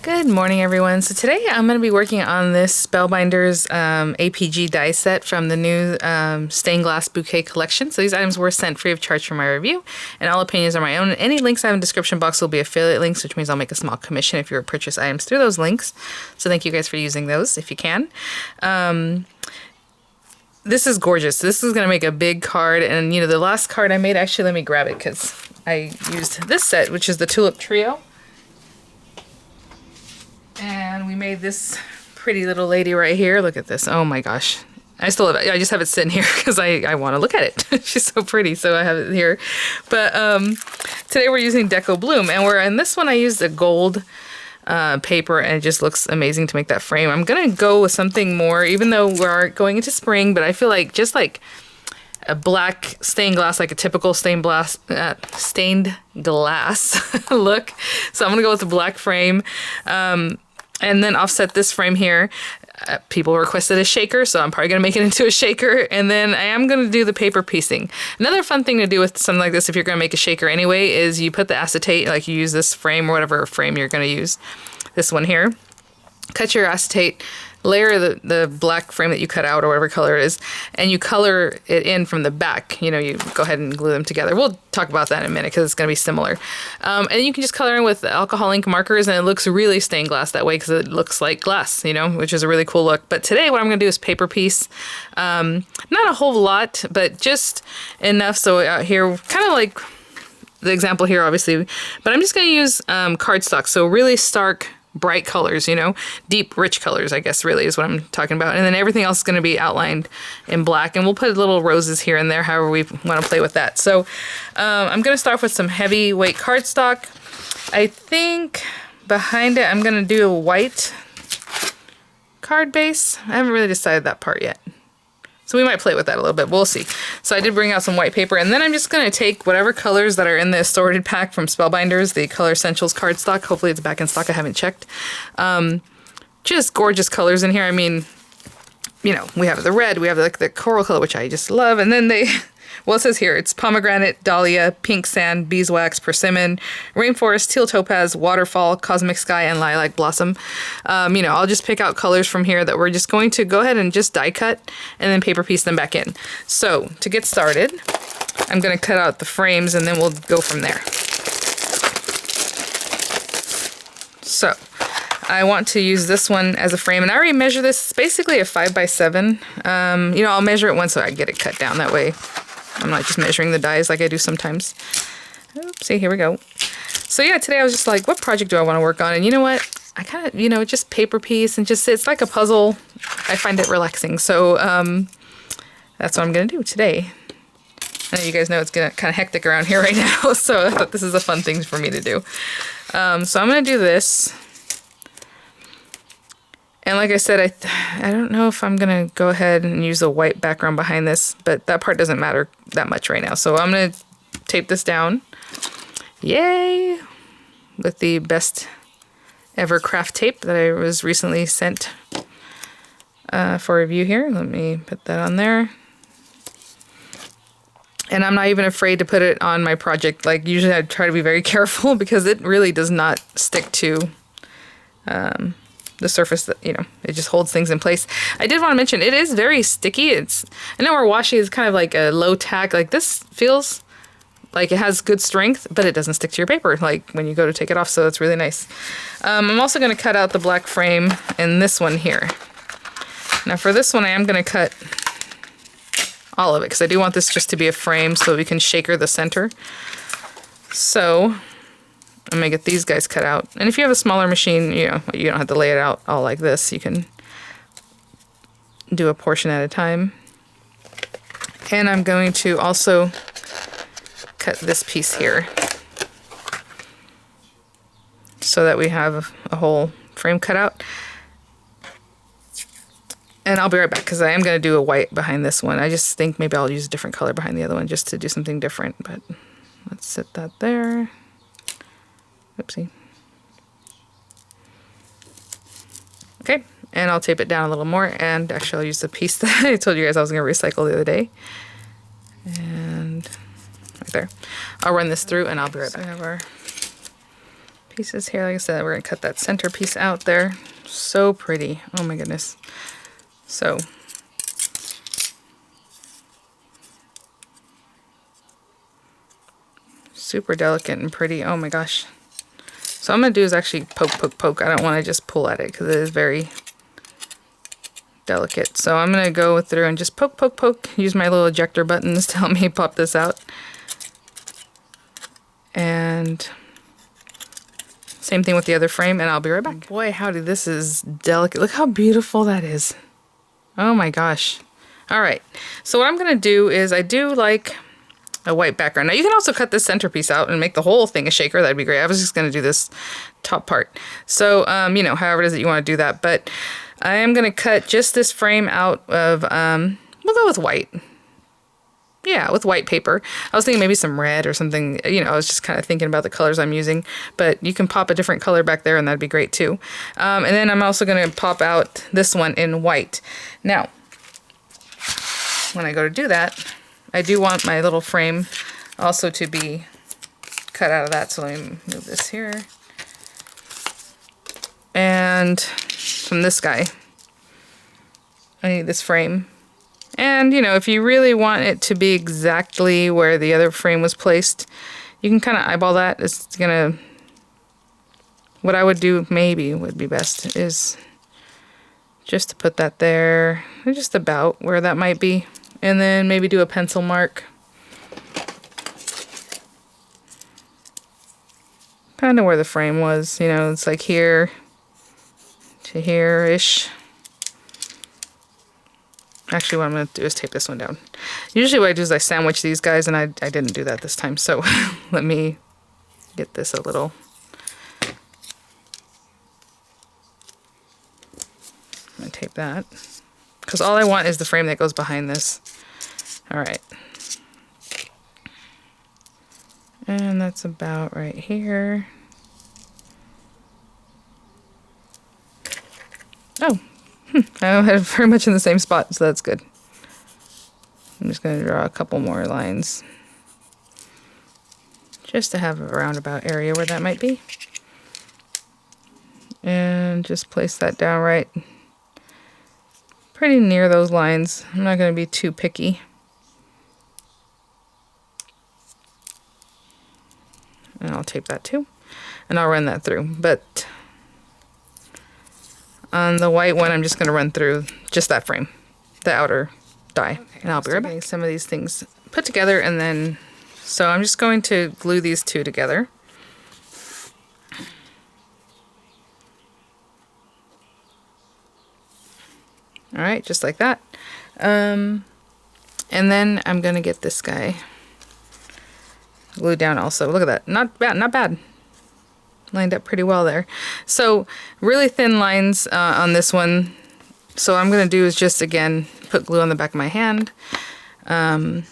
Good morning, everyone. So today I'm going to be working on this Spellbinders APG die set from the new stained glass bouquet collection. So these items were sent free of charge for my review, and all opinions are my own. Any links I have in the description box will be affiliate links, which means I'll make a small commission if you purchase items through those links. So thank you guys for using those if you can. This is gorgeous. This is going to make a big card, and the last card I made, actually let me grab it because I used this set, which is the Tulip Trio. And we made this pretty little lady right here. Look at this. Oh my gosh. I still have it. I just have it sitting here because I want to look at it. She's so pretty, so I have it here. But today we're using Deco Bloom, and in this one I used a gold paper, and it just looks amazing to make that frame. I'm going to go with something more, even though we're going into spring, but I feel like just like a black stained glass, like a typical stained glass look. So I'm going to go with the black frame. And then offset this frame here. People requested a shaker, so I'm probably going to make it into a shaker. And then I am going to do the paper piecing. Another fun thing to do with something like this, if you're going to make a shaker anyway, is you put the acetate, like you use this frame or whatever frame you're going to use. This one here. Cut your acetate, layer the black frame that you cut out or whatever color it is, and you color it in from the back. You go ahead and glue them together. We'll talk about that in a minute because it's going to be similar. And you can just color in with alcohol ink markers, and it looks really stained glass that way because it looks like glass, which is a really cool look. But today what I'm going to do is paper piece. Not a whole lot, but just enough. So out here, kind of like the example here, obviously, but I'm just going to use cardstock. So really stark, bright colors, deep, rich colors, I guess really is what I'm talking about. And then everything else is going to be outlined in black, and we'll put little roses here and there, however we want to play with that. So I'm going to start off with some heavyweight cardstock. I think behind it I'm going to do a white card base. I haven't really decided that part yet. So we might play with that a little bit. We'll see. So I did bring out some white paper, and then I'm just going to take whatever colors that are in the assorted pack from Spellbinders, the Color Essentials cardstock. Hopefully it's back in stock. I haven't checked. Just gorgeous colors in here. I mean, we have the red, we have the coral color, which I just love. And then well, it says here, it's pomegranate, dahlia, pink sand, beeswax, persimmon, rainforest, teal topaz, waterfall, cosmic sky, and lilac blossom. I'll just pick out colors from here that we're just going to go ahead and just die cut and then paper piece them back in. So to get started, I'm going to cut out the frames and then we'll go from there. So I want to use this one as a frame, and I already measure this. It's basically a 5x7. I'll measure it once so I get it cut down. That way I'm not just measuring the dies like I do sometimes. Oopsie, here we go. So yeah, today I was just like, what project do I want to work on? And you know what? I kind of, just paper piece and it's like a puzzle. I find it relaxing. So that's what I'm going to do today. I know you guys know it's kind of hectic around here right now, so I thought this is a fun thing for me to do. So I'm going to do this. And like I said, I don't know if I'm going to go ahead and use a white background behind this, but that part doesn't matter that much right now. So I'm going to tape this down. Yay! With the best ever craft tape that I was recently sent for review here. Let me put that on there. And I'm not even afraid to put it on my project. Like usually I try to be very careful because it really does not stick to the surface that, it just holds things in place. I did want to mention, it is very sticky. I know our washi is kind of like a low tack. Like this feels like it has good strength, but it doesn't stick to your paper, like when you go to take it off. So it's really nice. I'm also going to cut out the black frame in this one here. Now for this one, I am going to cut all of it because I do want this just to be a frame so we can shaker the center. So I'm going to get these guys cut out. And if you have a smaller machine, you don't have to lay it out all like this. You can do a portion at a time. And I'm going to also cut this piece here so that we have a whole frame cut out. And I'll be right back because I am going to do a white behind this one. I just think maybe I'll use a different color behind the other one just to do something different. But let's set that there. Oopsie. Okay, and I'll tape it down a little more, and actually I'll use the piece that I told you guys I was going to recycle the other day. And right there. I'll run this through and I'll be right back. So we have our pieces here. Like I said, we're gonna cut that center piece out there. So pretty. Oh my goodness. So super delicate and pretty. Oh my gosh. So what I'm gonna do is actually poke, poke, poke. I don't want to just pull at it because it is very delicate. So I'm gonna go through and just poke, poke, poke. Use my little ejector buttons to help me pop this out. And same thing with the other frame, and I'll be right back. Boy, howdy, this is delicate. Look how beautiful that is. Oh my gosh. All right, so what I'm gonna do is I do like a white background. Now you can also cut this centerpiece out and make the whole thing a shaker. That'd be great. I was just gonna do this top part. So, you know, however it is that you wanna do that, but I am gonna cut just this frame out of, we'll go with white. Yeah, with white paper. I was thinking maybe some red or something, you know, I was just kind of thinking about the colors I'm using, but you can pop a different color back there and that'd be great too. And then I'm also gonna pop out this one in white. Now, when I go to do that, I do want my little frame also to be cut out of that, so let me move this here. And from this guy, I need this frame. And, you know, if you really want it to be exactly where the other frame was placed, you can kind of eyeball that. It's gonna, what I would do maybe would be best is just to put that there, just about where that might be. And then maybe do a pencil mark. Kind of where the frame was, you know, it's like here to here-ish. Actually, what I'm going to do is tape this one down. Usually what I do is I sandwich these guys, and I didn't do that this time. So let me get this a little. I'm going to tape that. Because all I want is the frame that goes behind this. All right. And that's about right here. Oh, I have very much in the same spot, so that's good. I'm just going to draw a couple more lines just to have a roundabout area where that might be. And just place that down right pretty near those lines. I'm not going to be too picky. And I'll tape that too. And I'll run that through. But on the white one, I'm just going to run through just that frame, the outer die. Okay, and I'll be right back. Some of these things put together, and then, so I'm just going to glue these two together. All right, just like that. And then I'm gonna get this guy glued down also. Look at that, not bad, not bad. Lined up pretty well there. So really thin lines on this one. So what I'm gonna do is just, again, put glue on the back of my hand. And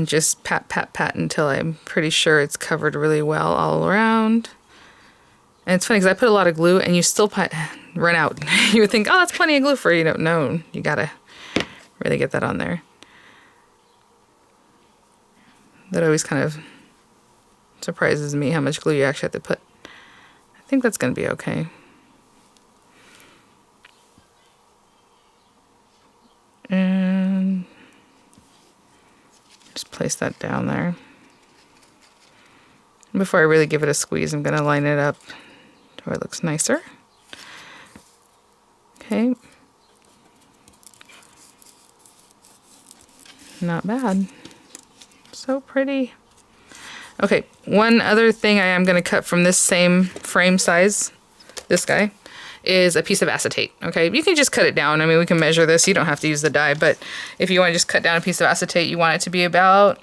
just pat, pat, pat until I'm pretty sure it's covered really well all around. And it's funny because I put a lot of glue and you still run out. You would think, oh, that's plenty of glue for you. No, you gotta really get that on there. That always kind of surprises me how much glue you actually have to put. I think that's gonna be okay. And just place that down there. Before I really give it a squeeze, I'm gonna line it up to where it looks nicer. Okay. Not bad. So pretty. Okay, one other thing I am gonna cut from this same frame size, this guy, is a piece of acetate. Okay, you can just cut it down. I mean, we can measure this. You don't have to use the die, but if you want to just cut down a piece of acetate, you want it to be about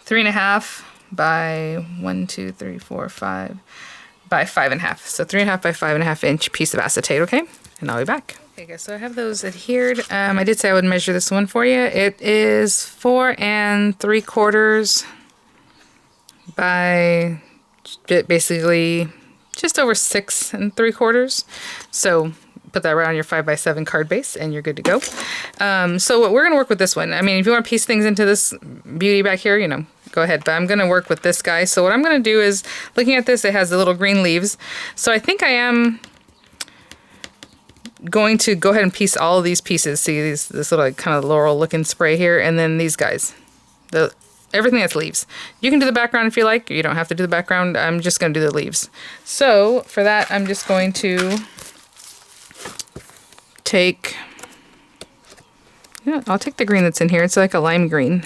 3.5 by 1, 2, 3, 4, 5 by 5.5. So 3.5 by 5.5 inch piece of acetate. Okay, and I'll be back. Okay, guys. So I have those adhered. I did say I would measure this one for you. It is 4 3/4 by basically just over 6 3/4. So put that right on your 5x7 card base and you're good to go. So we're gonna work with this one. I mean, if you want to piece things into this beauty back here, you know, go ahead. But I'm going to work with this guy. So what I'm going to do is, looking at this, it has the little green leaves. So I think I am going to go ahead and piece all of these pieces. See this little like, kind of laurel looking spray here, and then these guys. Everything that's leaves. You can do the background if you like. You don't have to do the background. I'm just going to do the leaves. So for that, I'm just going to take, I'll take the green that's in here. It's like a lime green.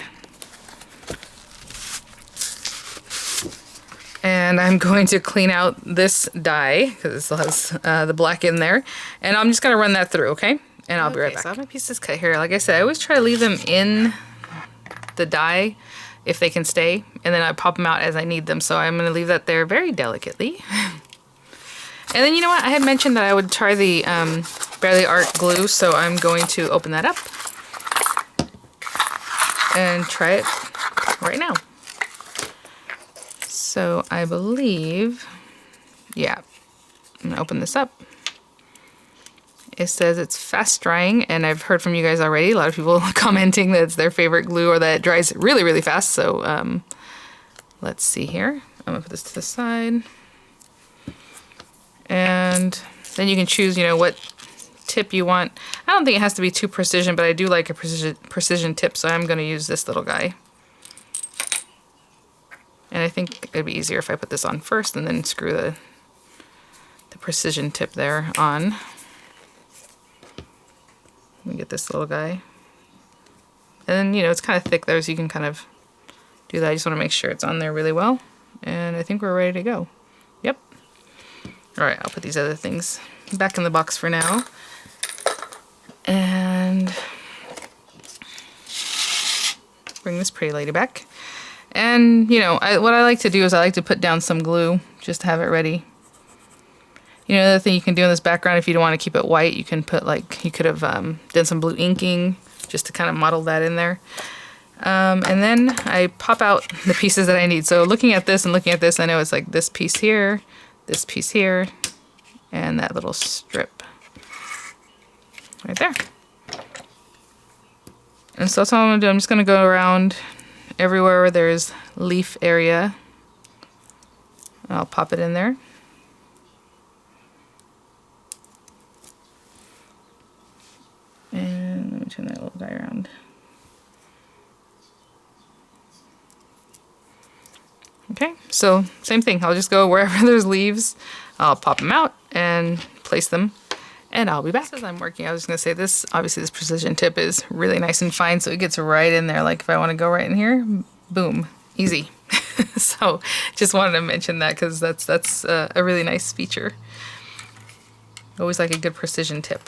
And I'm going to clean out this dye because it still has the black in there. And I'm just going to run that through, okay? And I'll be right back. So I have my pieces cut here. Like I said, I always try to leave them in the dye if they can stay. And then I pop them out as I need them. So I'm going to leave that there very delicately. And then you know what? I had mentioned that I would try the Barely Art glue. So I'm going to open that up and try it right now. So I believe, yeah, I'm gonna open this up. It says it's fast drying, and I've heard from you guys already, a lot of people commenting that it's their favorite glue or that it dries really, really fast. So let's see here. I'm gonna put this to the side. And then you can choose, what tip you want. I don't think it has to be too precision, but I do like a precision tip, so I'm gonna use this little guy. And I think it'd be easier if I put this on first and then screw the precision tip there on. Let me get this little guy. And then, it's kind of thick there, so you can kind of do that. I just want to make sure it's on there really well. And I think we're ready to go. Yep. All right, I'll put these other things back in the box for now. And bring this pretty lady back. And, what I like to do is I like to put down some glue just to have it ready. The other thing you can do in this background, if you don't want to keep it white, you can put you could have done some blue inking just to kind of model that in there. And then I pop out the pieces that I need. So looking at this and looking at this, I know it's like this piece here, and that little strip right there. And so that's all I'm going to do. I'm just going to go around everywhere where there's leaf area. I'll pop it in there. And let me turn that little guy around. Okay, so same thing. I'll just go wherever there's leaves. I'll pop them out and place them. And I'll be back. As I'm working, I was going to say this, obviously this precision tip is really nice and fine, so it gets right in there. Like if I want to go right in here, boom, easy. So just wanted to mention that because that's a really nice feature. Always like a good precision tip.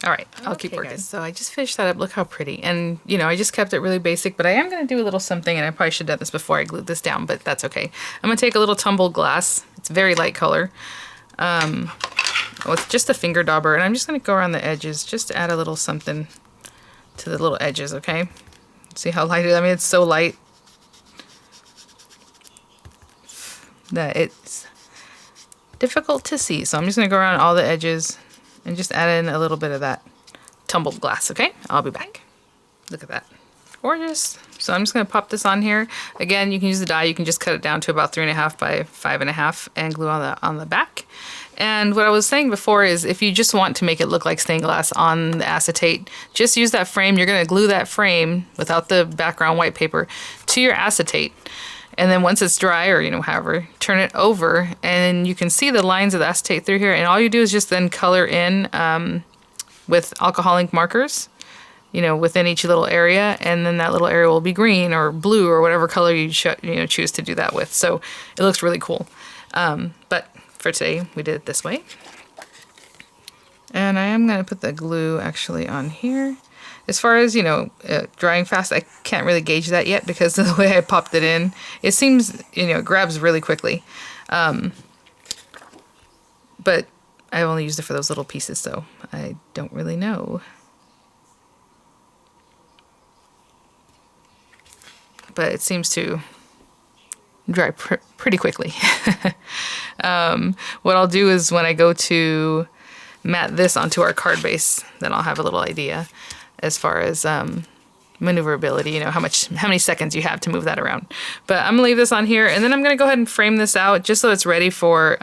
All right, I'll keep working. Guys, so I just finished that up. Look how pretty. And, I just kept it really basic, but I am going to do a little something, and I probably should have done this before I glued this down, but that's okay. I'm going to take a little tumbled glass. It's very light color. With just a finger dauber, and I'm just going to go around the edges just to add a little something to the little edges, okay? See how light it is? I mean, it's so light that it's difficult to see. So I'm just going to go around all the edges and just add in a little bit of that tumbled glass, okay? I'll be back. Look at that. Gorgeous. So I'm just going to pop this on here. Again, you can use the die. You can just cut it down to about 3.5 by 5.5 and glue on the back. And what I was saying before is if you just want to make it look like stained glass on the acetate, just use that frame. You're going to glue that frame without the background white paper to your acetate. And then once it's dry, or however, turn it over and you can see the lines of the acetate through here. And all you do is just then color in with alcohol ink markers, within each little area, and then that little area will be green or blue or whatever color you choose to do that with. So it looks really cool. But for today, we did it this way. And I am going to put the glue actually on here. As far as, drying fast, I can't really gauge that yet because of the way I popped it in. It seems, it grabs really quickly. But I only used it for those little pieces, so I don't really know. But it seems to dry pretty quickly. What I'll do is when I go to mat this onto our card base, then I'll have a little idea as far as maneuverability, you know, how many seconds you have to move that around. But I'm gonna leave this on here, and then I'm gonna go ahead and frame this out just so it's ready for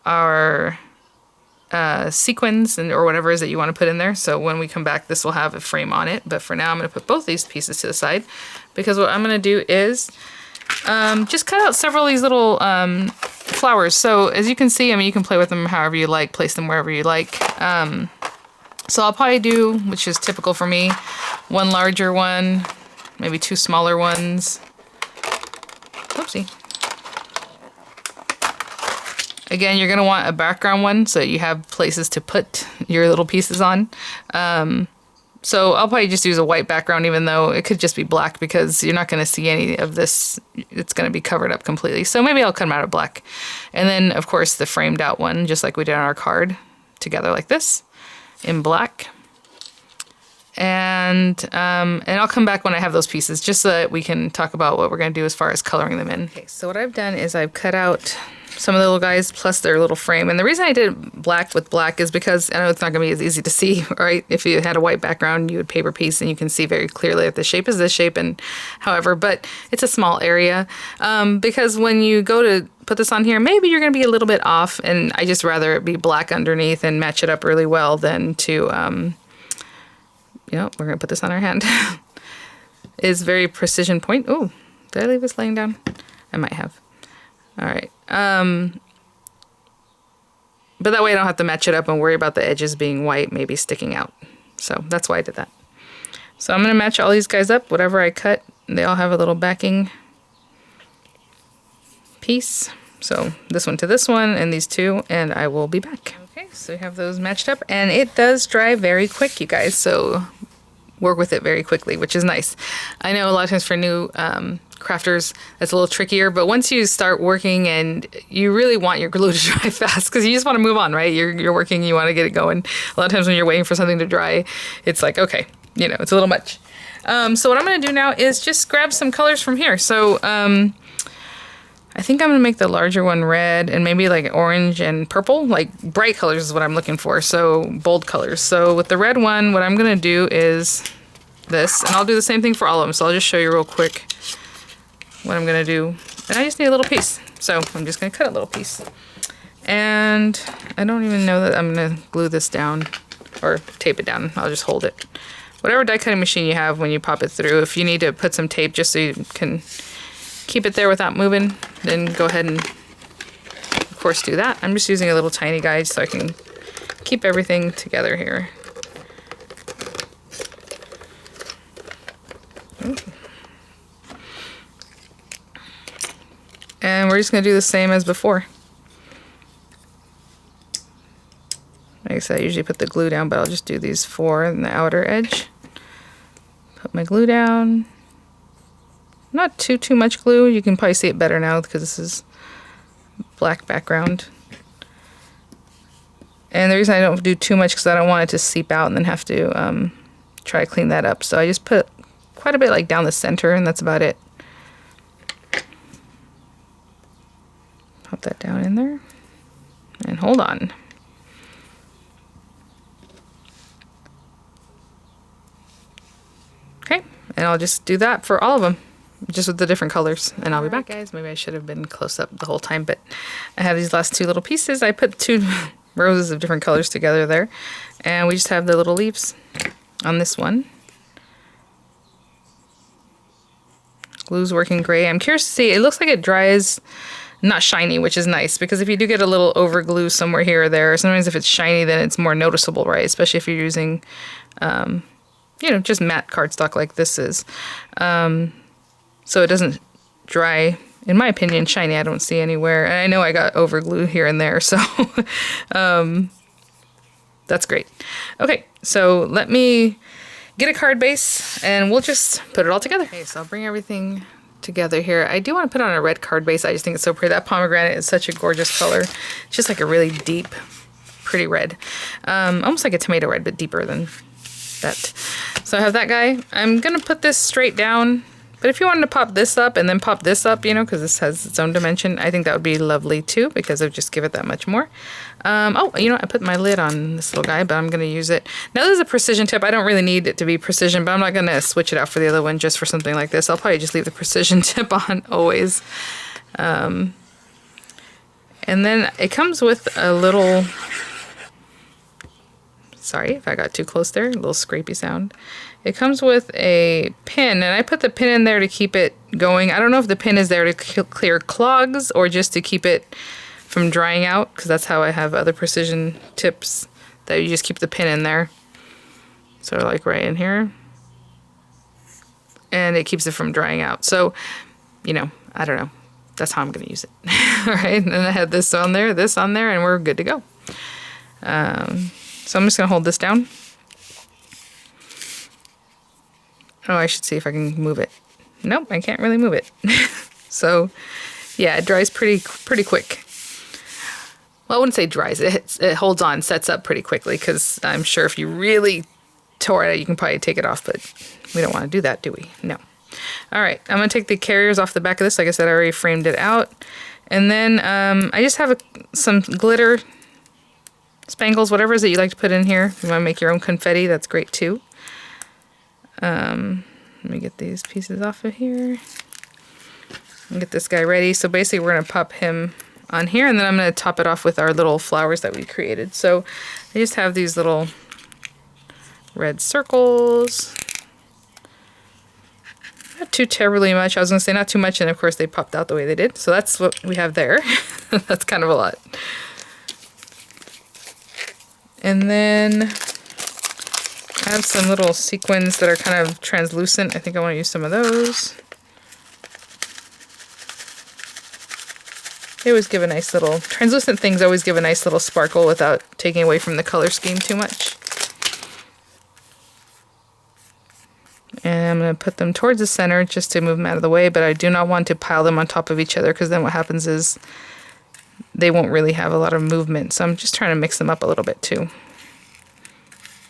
our sequins or whatever it is that you want to put in there. So when we come back, this will have a frame on it. But for now, I'm gonna put both these pieces to the side, because what I'm gonna do is just cut out several of these little flowers. So as you can see, I mean, you can play with them however you like, place them wherever you like. So I'll probably do, which is typical for me, one larger one, maybe two smaller ones. Whoopsie. Again, you're going to want a background one so you have places to put your little pieces on. So I'll probably just use a white background, even though it could just be black, because you're not going to see any of this. It's going to be covered up completely. So maybe I'll cut them out of black. And then, of course, the framed out one, just like we did on our card, together like this, in black. And I'll come back when I have those pieces, just so that we can talk about what we're going to do as far as coloring them in. Okay, so what I've done is I've cut out some of the little guys plus their little frame. And the reason I did black with black is because I know it's not going to be as easy to see, right? If you had a white background, you would paper piece and you can see very clearly that the shape is this shape and however, but it's a small area. Because when you go to put this on here, maybe you're going to be a little bit off, and I just rather it be black underneath and match it up really well than to, you know, we're going to put this on our hand. Is very precision point. Oh, did I leave this laying down? I might have. All right. But that way I don't have to match it up and worry about the edges being white, maybe sticking out. So that's why I did that. So I'm going to match all these guys up, whatever I cut. They all have a little backing piece. So this one to this one and these two, and I will be back. Okay, so we have those matched up, and it does dry very quick, you guys. So work with it very quickly, which is nice. I know a lot of times for new crafters that's a little trickier, but once you start working, and you really want your glue to dry fast, because you just want to move on, right? You're working, you want to get it going. A lot of times when you're waiting for something to dry, it's like, okay, you know, it's a little much. So what I'm going to do now is just grab some colors from here. So I think I'm going to make the larger one red, and maybe like orange and purple, like bright colors is what I'm looking for, so bold colors. So with the red one, what I'm going to do is this, and I'll do the same thing for all of them. So I'll just show you real quick what I'm going to do. And I just need a little piece, so I'm just going to cut a little piece. And I don't even know that I'm going to glue this down or tape it down. I'll just hold it. Whatever die cutting machine you have when you pop it through, if you need to put some tape just so you can keep it there without moving, then go ahead and, of course, do that. I'm just using a little tiny guide so I can keep everything together here. Ooh. And we're just going to do the same as before. Like I said, I usually put the glue down, but I'll just do these 4 in the outer edge. Put my glue down. Not too much glue. You can probably see it better now because this is black background. And the reason I don't do too much because I don't want it to seep out and then have to try to clean that up. So I just put quite a bit like down the center, and that's about it. Pop that down in there. And hold on. Okay, and I'll just do that for all of them. Just with the different colors, and I'll be back. Guys, maybe I should have been close up the whole time, but I have these last 2 little pieces. I put 2 roses of different colors together there, and we just have the little leaves on this one. Glue's working great. I'm curious to see, it looks like it dries not shiny, which is nice, because if you do get a little over glue somewhere here or there, sometimes if it's shiny, then it's more noticeable, right? Especially if you're using, you know, just matte cardstock like this is. So it doesn't dry, in my opinion, shiny. I don't see anywhere. And I know I got over glue here and there, so that's great. Okay, so let me get a card base and we'll just put it all together. Okay, so I'll bring everything together here. I do want to put on a red card base. I just think it's so pretty. That pomegranate is such a gorgeous color. It's just like a really deep, pretty red. Almost like a tomato red, but deeper than that. So I have that guy. I'm going to put this straight down, But if you wanted to pop this up and then pop this up, you know, because this has its own dimension, I think that would be lovely too, because it would just give it that much more. Oh, you know, I put my lid on this little guy, but I'm going to use it. Now this is a precision tip. I don't really need it to be precision, but I'm not going to switch it out for the other one just for something like this. I'll probably just leave the precision tip on always. And then it comes with a little... Sorry if I got too close there, a little scrapey sound. It comes with a pin, and I put the pin in there to keep it going. I don't know if the pin is there to clear clogs or just to keep it from drying out, because that's how I have other precision tips, that you just keep the pin in there. So like right in here. And it keeps it from drying out. So, you know, I don't know. That's how I'm going to use it. All right, and then I had this on there, and we're good to go. So I'm just going to hold this down. Oh, I should see if I can move it. Nope, I can't really move it. So, yeah, it dries pretty quick. Well, I wouldn't say dries. It holds on, sets up pretty quickly, because I'm sure if you really tore it out, you can probably take it off, but we don't want to do that, do we? No. All right, I'm going to take the carriers off the back of this. Like I said, I already framed it out. And then I just have some glitter, spangles, whatever it is that you like to put in here. If you want to make your own confetti, that's great too. Let me get these pieces off of here and get this guy ready. So basically we're going to pop him on here, and then I'm going to top it off with our little flowers that we created. So I just have these little red circles. Not too terribly much. I was going to say not too much, and of course they popped out the way they did. So that's what we have there. That's kind of a lot. And then I have some little sequins that are kind of translucent. I think I want to use some of those. They always give a nice little, translucent things always give a nice little sparkle without taking away from the color scheme too much. And I'm going to put them towards the center just to move them out of the way, but I do not want to pile them on top of each other, because then what happens is they won't really have a lot of movement. So I'm just trying to mix them up a little bit too.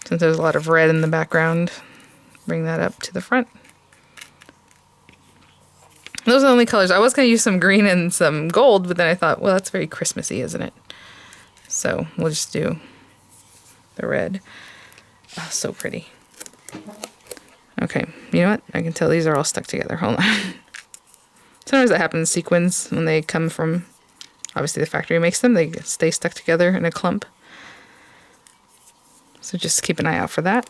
Since there's a lot of red in the background, bring that up to the front. Those are the only colors. I was going to use some green and some gold, but then I thought, well, that's very Christmassy, isn't it? So we'll just do the red. Oh, so pretty. Okay, you know what? I can tell these are all stuck together. Hold on. Sometimes that happens in sequins when they come from, obviously the factory makes them. They stay stuck together in a clump. So just keep an eye out for that.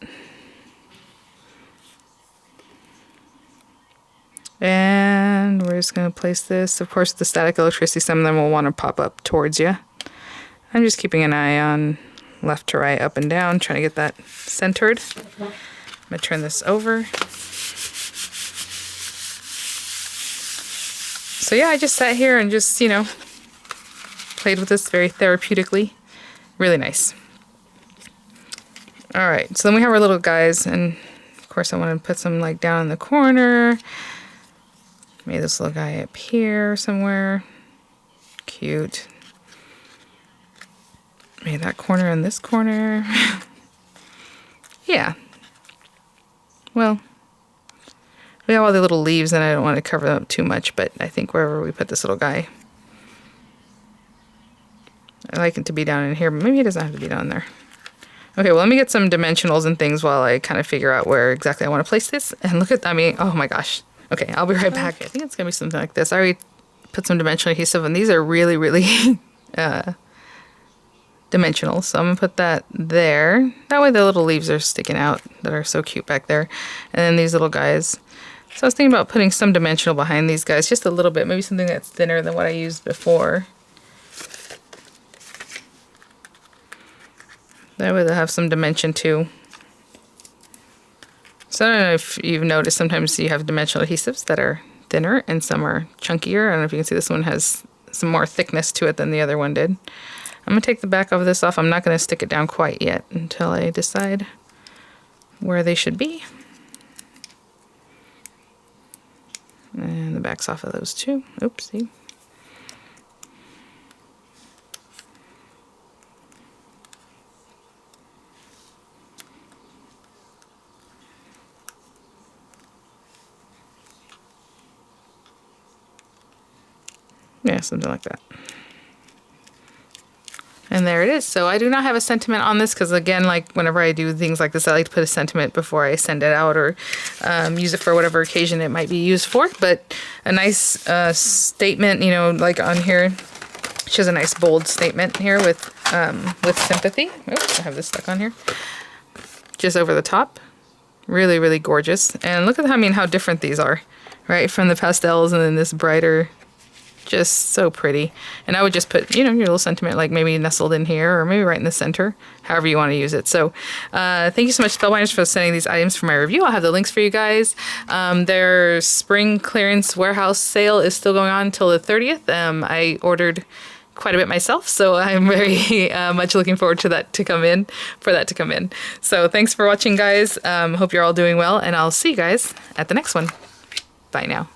And we're just going to place this. Of course, the static electricity, some of them will want to pop up towards you. I'm just keeping an eye on left to right, up and down, trying to get that centered. I'm going to turn this over. So yeah, I just sat here and just, you know, played with this very therapeutically. Really nice. All right, so then we have our little guys, and of course I want to put some like down in the corner. Maybe this little guy up here somewhere. Cute. Maybe that corner and this corner. Yeah. Well, we have all the little leaves, and I don't want to cover them up too much, but I think wherever we put this little guy, I like it to be down in here, but maybe it doesn't have to be down there. Okay, well, let me get some dimensionals and things while I kind of figure out where exactly I want to place this. And look at, I mean, oh my gosh. Okay, I'll be right back. I think it's going to be something like this. I already put some dimensional adhesive, and these are really, really dimensional. So I'm going to put that there. That way the little leaves are sticking out that are so cute back there. And then these little guys. So I was thinking about putting some dimensional behind these guys, just a little bit. Maybe something that's thinner than what I used before. That way they'll have some dimension too. So I don't know if you've noticed, sometimes you have dimensional adhesives that are thinner and some are chunkier. I don't know if you can see, this one has some more thickness to it than the other one did. I'm going to take the back of this off. I'm not going to stick it down quite yet until I decide where they should be. And the back's off of those too. Oopsie. Yeah, something like that. And there it is. So I do not have a sentiment on this because, again, like whenever I do things like this, I like to put a sentiment before I send it out or use it for whatever occasion it might be used for. But a nice statement, you know, like on here, she has a nice bold statement here with sympathy. Oops, I have this stuck on here. Just over the top. Really, really gorgeous. And look at how different these are, right? From the pastels and then this brighter. Just so pretty. And I would just put, you know, your little sentiment like maybe nestled in here or maybe right in the center, however you want to use it. So thank you so much, Spellbinders, for sending these items for my review. I'll have the links for you guys. Their spring clearance warehouse sale is still going on until the 30th. I ordered quite a bit myself, so I'm very much looking forward to that to come in. So thanks for watching, guys. Hope you're all doing well, and I'll see you guys at the next one. Bye now.